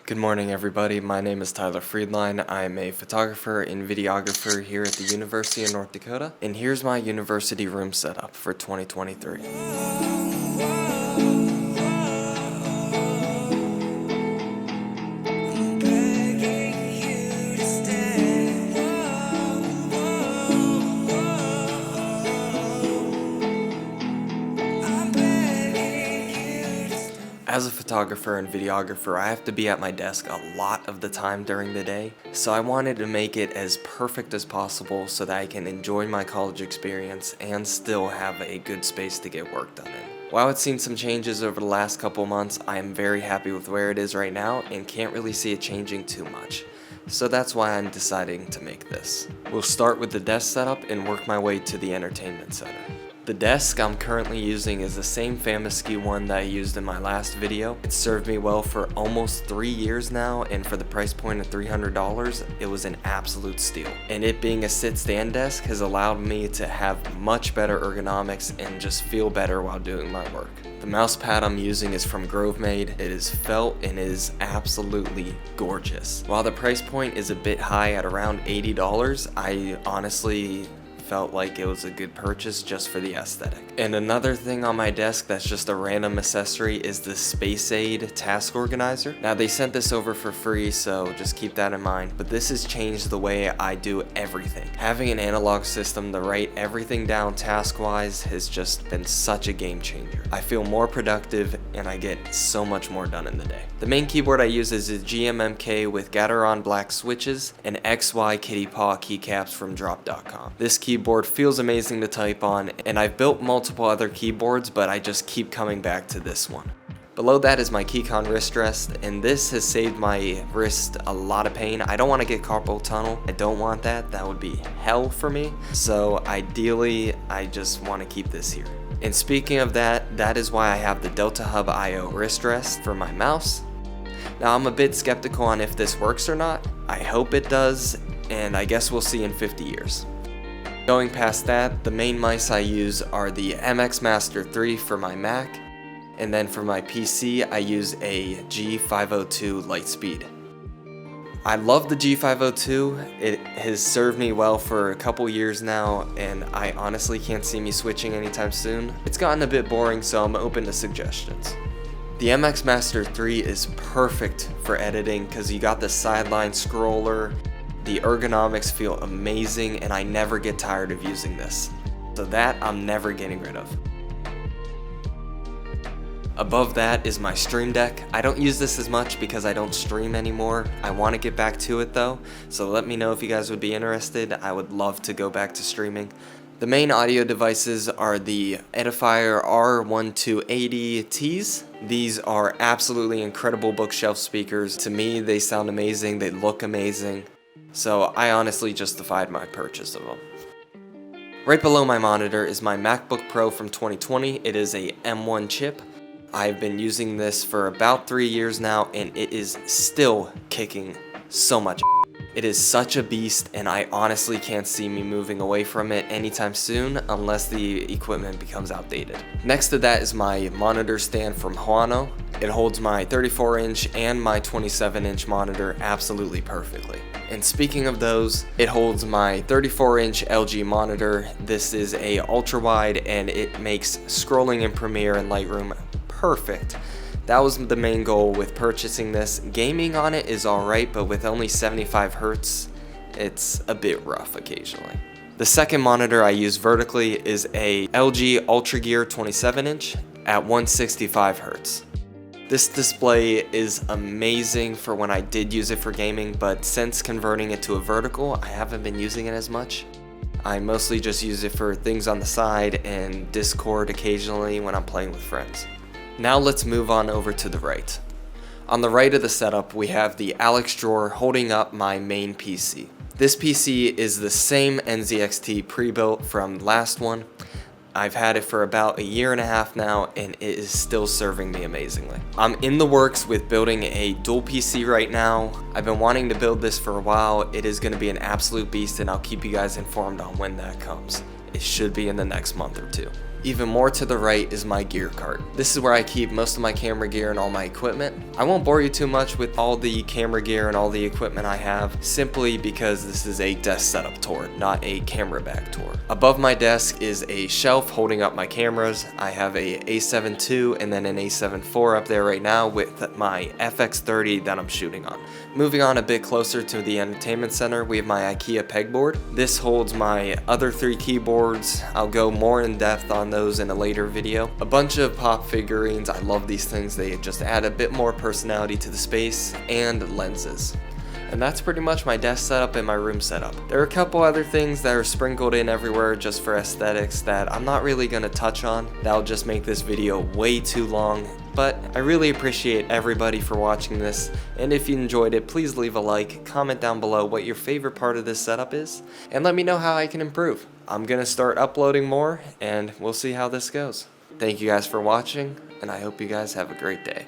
Good morning, everybody. My name is Tyler Friedline. I'm a photographer and videographer here at the University of North Dakota, and here's my university room setup for 2023. As a photographer and videographer, I have to be at my desk a lot of the time during the day, so I wanted to make it as perfect as possible so that I can enjoy my college experience and still have a good space to get work done in. While it's seen some changes over the last couple months, I am very happy with where it is right now and can't really see it changing too much. So that's why I'm deciding to make this. We'll start with the desk setup and work my way to the entertainment center. The desk I'm currently using is the same Famiski one that I used in my last video. It's served me well for almost 3 years now, and for the price point of $300, it was an absolute steal. And it being a sit-stand desk has allowed me to have much better ergonomics and just feel better while doing my work. The mouse pad I'm using is from Grovemade. It is felt and is absolutely gorgeous. While the price point is a bit high at around $80, I honestly felt like it was a good purchase just for the aesthetic. And another thing on my desk that's just a random accessory is the SpaceAid task organizer. Now they sent this over for free, so just keep that in mind, but this has changed the way I do everything. Having an analog system to write everything down task-wise has just been such a game changer. I feel more productive and I get so much more done in the day. The main keyboard I use is a GMMK with Gateron black switches and XY kitty paw keycaps from drop.com. This keyboard feels amazing to type on, and I've built multiple other keyboards, but I just keep coming back to this one. Below that is my Keychron wrist rest, and this has saved my wrist a lot of pain. I don't want to get carpal tunnel. I don't want that. That would be hell for me. So ideally, I just want to keep this here. And speaking of that, that is why I have the Delta Hub IO wrist rest for my mouse. Now I'm a bit skeptical on if this works or not. I hope it does, and I guess we'll see in 50 years. Going past that, the main mice I use are the MX Master 3 for my Mac, and then for my PC I use a G502 Lightspeed. I love the G502, it has served me well for a couple years now, and I honestly can't see me switching anytime soon. It's gotten a bit boring, so I'm open to suggestions. The MX Master 3 is perfect for editing because you got the sideline scroller. The ergonomics feel amazing, and I never get tired of using this. So that I'm never getting rid of. Above that is my Stream Deck. I don't use this as much because I don't stream anymore. I want to get back to it though, so let me know if you guys would be interested. I would love to go back to streaming. The main audio devices are the Edifier R1280Ts. These are absolutely incredible bookshelf speakers. To me, they sound amazing, they look amazing. So I honestly justified my purchase of them. Right below my monitor is my MacBook Pro from 2020. It is a M1 chip. I've been using this for about 3 years now, and it is still kicking so much. It is such a beast, and I honestly can't see me moving away from it anytime soon unless the equipment becomes outdated. Next to that is my monitor stand from Huano. It holds my 34-inch and my 27-inch monitor absolutely perfectly. And speaking of those, it holds my 34-inch LG monitor. This is a ultra wide, and it makes scrolling in Premiere and Lightroom perfect. That was the main goal with purchasing this. Gaming on it is alright, but with only 75 Hz, it's a bit rough occasionally. The second monitor I use vertically is a LG UltraGear 27-inch at 165 Hz. This display is amazing for when I did use it for gaming, but since converting it to a vertical, I haven't been using it as much. I mostly just use it for things on the side and Discord occasionally when I'm playing with friends. Now let's move on over to the right. On the right of the setup, we have the Alex drawer holding up my main PC. This PC is the same NZXT pre-built from last one. I've had it for about 1.5 years now, and it is still serving me amazingly. I'm in the works with building a dual PC right now. I've been wanting to build this for a while. It is going to be an absolute beast, and I'll keep you guys informed on when that comes. It should be in the next month or two. Even more to the right is my gear cart. This is where I keep most of my camera gear and all my equipment. I won't bore you too much with all the camera gear and all the equipment I have, simply because this is a desk setup tour, not a camera bag tour. Above my desk is a shelf holding up my cameras. I have a A7 II and then an A7 IV up there right now with my FX30 that I'm shooting on. Moving on a bit closer to the entertainment center, we have my IKEA pegboard. This holds my other 3 keyboards. I'll go more in depth on those in a later video. A bunch of pop figurines. I love these things. They just add a bit more personality to the space, and lenses. And that's pretty much my desk setup and my room setup. There are a couple other things that are sprinkled in everywhere just for aesthetics that I'm not really gonna touch on. That'll just make this video way too long. But I really appreciate everybody for watching this, and if you enjoyed it, please leave a like, comment down below what your favorite part of this setup is, and let me know how I can improve. I'm gonna start uploading more, and we'll see how this goes. Thank you guys for watching, and I hope you guys have a great day.